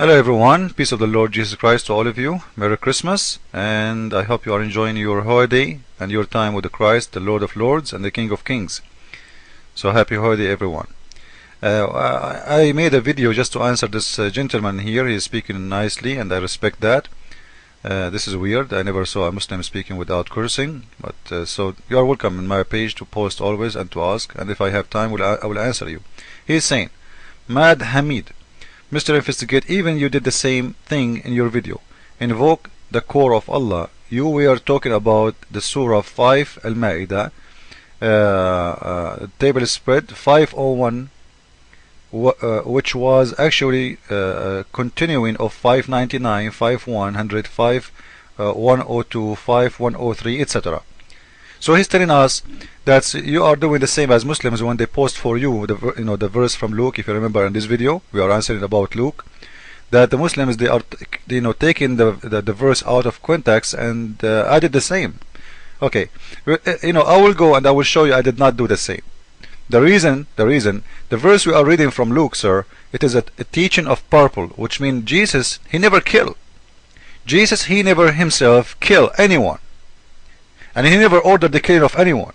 Hello everyone, peace of the Lord Jesus Christ to all of you. Merry Christmas, and I hope you are enjoying your holiday and your time with the Christ, the Lord of Lords and the King of Kings. So happy holiday everyone. I made a video just to answer this gentleman here. He is speaking nicely and I respect that. This is weird. I never saw a Muslim speaking without cursing, but so you are welcome in my page to post always and to ask, and if I have time I will answer you. He is saying, Mad Hamid, Mr. Investigate, even you did the same thing in your video. Invoke the core of Allah. You were talking about the Surah 5 Al-Ma'idah, table spread 501, which was actually continuing of 599, 5100, 5102, 5103, etc. So he's telling us that you are doing the same as Muslims when they post for you the verse from Luke. If you remember in this video we are answering about Luke, that the Muslims they are taking the verse out of context, and I did the same. Okay, I will go and I will show you I did not do the same. The reason the verse we are reading from Luke, sir, it is a teaching of purple, which means Jesus, he never killed. Jesus, he never himself kill anyone, and he never ordered the killing of anyone.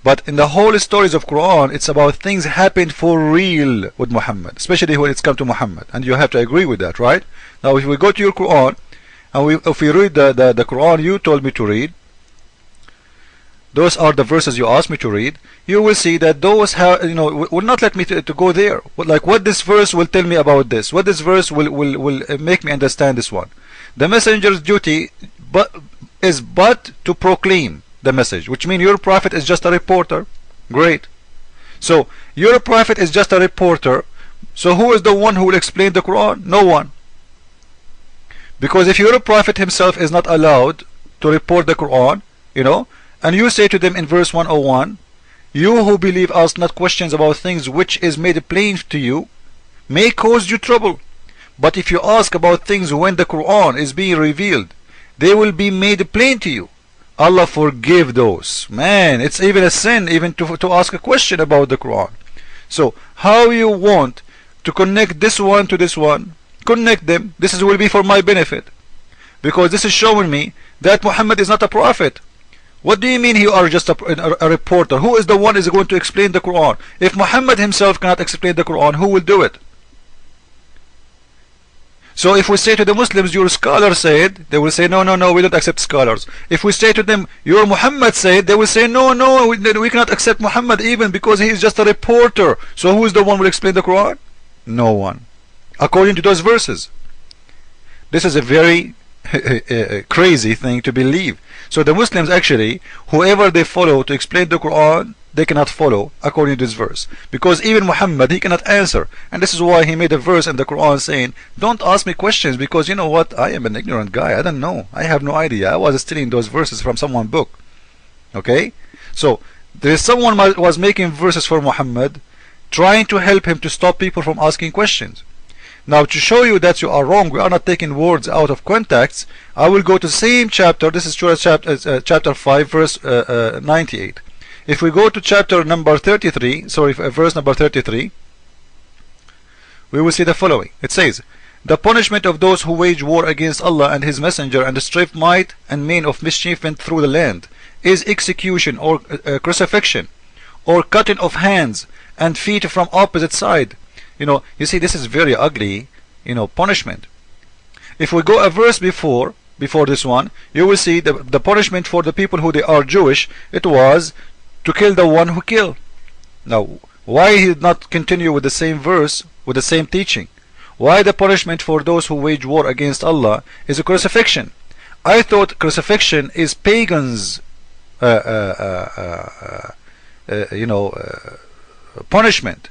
But in the whole stories of Quran, it's about things happened for real with Muhammad, especially when it's come to Muhammad, and you have to agree with that, right? Now if we go to your Quran and if we read the Quran you told me to read, those are the verses you asked me to read, you will see that those have, will not let me to go there. Like what this verse will tell me about this, what this verse will make me understand this one. The messenger's duty is but to proclaim the message, which means your prophet is just a reporter. Great. So your prophet is just a reporter. So who is the one who will explain the Quran? No one. Because if your prophet himself is not allowed to report the Quran, and you say to them in verse 101, you who believe ask not questions about things which is made plain to you, may cause you trouble. But if you ask about things when the Quran is being revealed, they will be made plain to you. Allah forgive those. Man, it's even a sin even to ask a question about the Quran. So how you want to connect this one to this one? Connect them. This will be for my benefit, because this is showing me that Muhammad is not a prophet. What do you mean you are just a reporter? Who is the one is going to explain the Quran? If Muhammad himself cannot explain the Quran, who will do it? So if we say to the Muslims, your scholar said, they will say, no, we don't accept scholars. If we say to them, your Muhammad said, they will say, no, we cannot accept Muhammad even because he is just a reporter. So who is the one who will explain the Quran? No one. According to those verses. This is a very crazy thing to believe. So the Muslims actually, whoever they follow to explain the Quran, they cannot follow according to this verse, because even Muhammad, he cannot answer. And this is why he made a verse in the Quran saying, don't ask me questions, because you know what, I am an ignorant guy, I don't know, I have no idea, I was stealing those verses from someone's book. Okay, so there is someone was making verses for Muhammad, trying to help him to stop people from asking questions. Now to show you that you are wrong, we are not taking words out of context, I will go to the same chapter. This is chapter 5 verse 98. If we go to chapter number 33, verse number 33, we will see the following. It says, the punishment of those who wage war against Allah and His Messenger and strive might and mean of mischief through the land is execution or crucifixion or cutting of hands and feet from opposite side. You see, this is very ugly, punishment. If we go a verse before this one, you will see the punishment for the people who they are Jewish, it was to kill the one who killed. Now, why he did not continue with the same verse, with the same teaching? Why the punishment for those who wage war against Allah is a crucifixion? I thought crucifixion is pagans, punishment.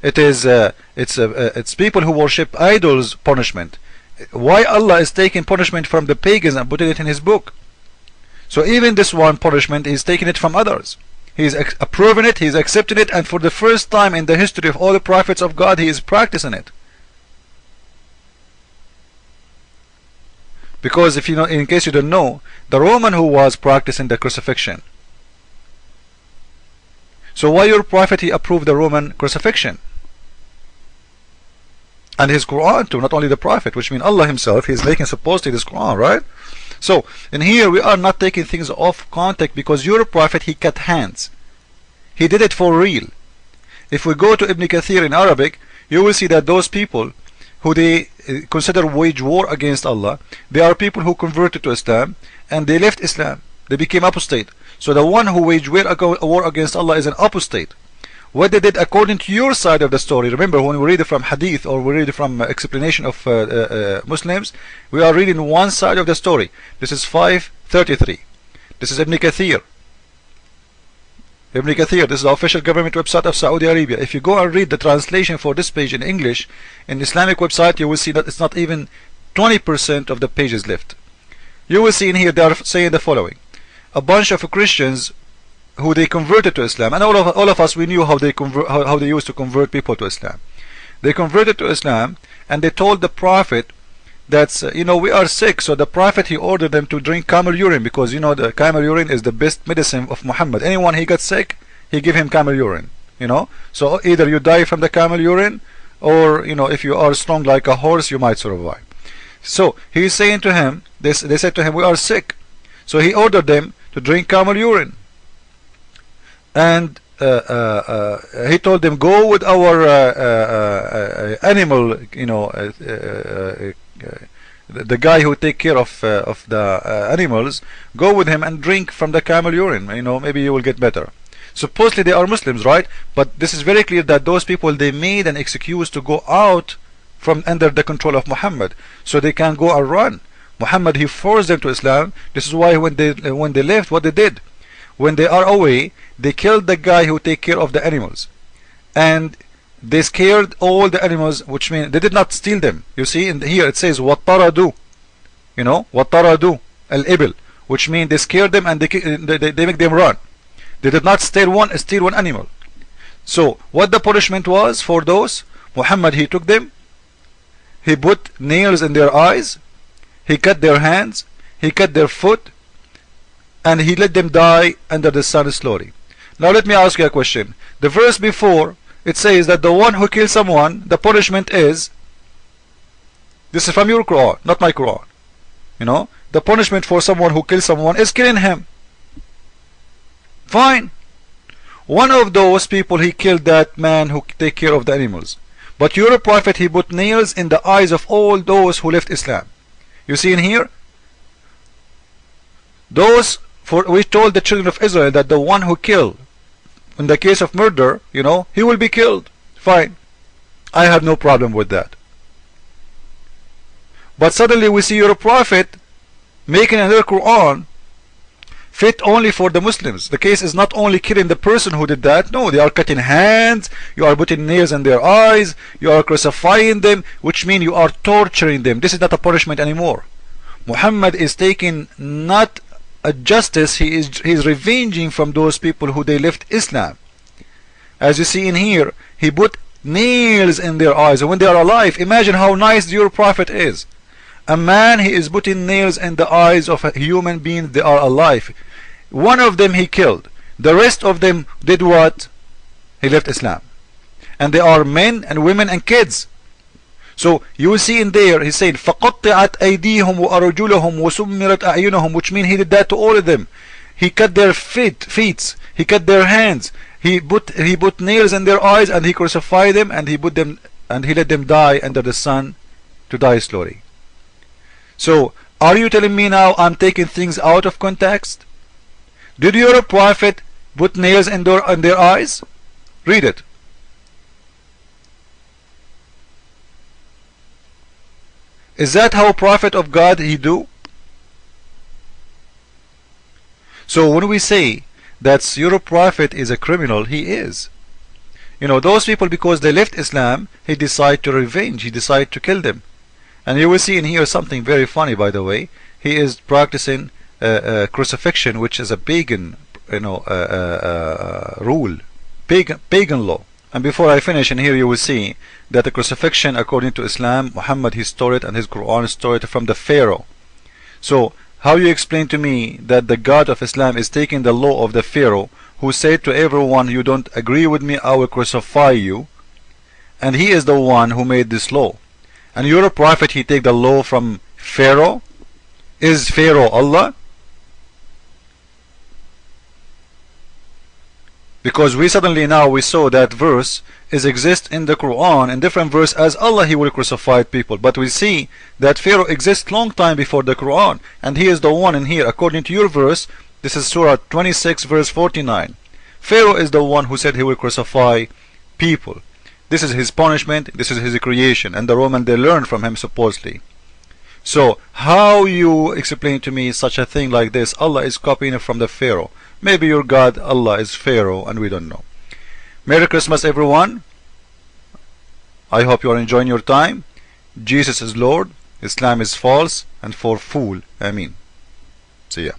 It is it's people who worship idols punishment. Why Allah is taking punishment from the pagans and putting it in His book? So even this one punishment is taking it from others. He is approving it, he is accepting it, and for the first time in the history of all the prophets of God, he is practicing it. Because if in case you don't know, the Roman who was practicing the crucifixion. So why your prophet he approved the Roman crucifixion? And his Quran too, not only the Prophet, which means Allah himself, he's making supposedly this Quran, right? So in here we are not taking things off context, because your Prophet, he cut hands. He did it for real. If we go to Ibn Kathir in Arabic, you will see that those people who they consider wage war against Allah, they are people who converted to Islam and they left Islam. They became apostate. So the one who waged war against Allah is an apostate. What they did according to your side of the story, remember when we read it from hadith or we read it from explanation of Muslims, we are reading one side of the story. This is 533. This is Ibn Kathir. Ibn Kathir, this is the official government website of Saudi Arabia. If you go and read the translation for this page in English, in Islamic website, you will see that it's not even 20% of the pages left. You will see in here they are saying the following. A bunch of Christians who they converted to Islam, and all of us, we knew how they used to convert people to Islam. They converted to Islam and they told the Prophet that we are sick. So the Prophet, he ordered them to drink camel urine, because the camel urine is the best medicine of Muhammad. Anyone he got sick, he give him camel urine. So either you die from the camel urine, or if you are strong like a horse, you might survive. So he is saying to him, they said to him, we are sick. So he ordered them to drink camel urine. And he told them, go with our animal, the guy who take care of the animals, go with him and drink from the camel urine. Maybe you will get better. Supposedly they are Muslims, right? But this is very clear that those people, they made an excuse to go out from under the control of Muhammad, so they can go and run. Muhammad, he forced them to Islam. This is why when they left, what they did, when they are away, they killed the guy who take care of the animals, and they scared all the animals, which means they did not steal them. You see in here it says وَطَّرَدُوا, وَطَّرَدُوا al-ibil, which means they scared them and they make them run. They did not steal one animal. So what the punishment was for those? Muhammad, he took them, he put nails in their eyes, he cut their hands, he cut their foot, and he let them die under the sun slowly. Now let me ask you a question. The verse before, it says that the one who kills someone, the punishment is, this is from your Quran, not my Quran. The punishment for someone who kills someone is killing him. Fine. One of those people, he killed that man who take care of the animals. But your Prophet, he put nails in the eyes of all those who left Islam. You see in here, we told the children of Israel that the one who killed, in the case of murder, he will be killed. Fine. I have no problem with that. But suddenly we see your Prophet making another Quran fit only for the Muslims. The case is not only killing the person who did that. No, they are cutting hands, you are putting nails in their eyes, you are crucifying them, which means you are torturing them. This is not a punishment anymore. Muhammad is taking not a justice, he is revenging from those people who they left Islam. As you see in here, he put nails in their eyes, and when they are alive, imagine how nice your Prophet is. A man, he is putting nails in the eyes of a human being, they are alive. One of them he killed, the rest of them did what? He left Islam, and they are men and women and kids. So you will see in there, he said, فَقَطِّعَتْ أَيْدِيهُمْ وَأَرْجُلُهُمْ وَسُمِّرَتْ أَعْيُنُهُم, which means he did that to all of them. He cut their feet, he cut their hands, he put nails in their eyes, and he crucified them, and he let them die under the sun, to die slowly. So are you telling me now I'm taking things out of context? Did your Prophet put nails in their eyes? Read it. Is that how Prophet of God he do? So when we say that your Prophet is a criminal, he is. Those people, because they left Islam, he decided to revenge, he decided to kill them. And you will see in here something very funny, by the way. He is practicing crucifixion, which is a pagan rule, pagan law. And before I finish, in here you will see that the crucifixion, according to Islam, Muhammad he stole it, and his Quran stole it from the Pharaoh. So how you explain to me that the God of Islam is taking the law of the Pharaoh, who said to everyone, you don't agree with me, I will crucify you, and he is the one who made this law? And your prophet, he take the law from Pharaoh? Is Pharaoh Allah? Because we suddenly now we saw that verse is exist in the Quran in different verse as Allah he will crucify people, but we see that Pharaoh exists long time before the Quran, and he is the one in here according to your verse. This is Surah 26 verse 49. Pharaoh is the one who said he will crucify people. This is his punishment, this is his creation, and the Roman they learned from him supposedly. So how you explain to me such a thing like this? Allah is copying it from the Pharaoh. Maybe your God Allah is Pharaoh and we don't know. Merry Christmas everyone. I hope you are enjoying your time. Jesus is Lord, Islam is false, and for fool, Ameen. See ya.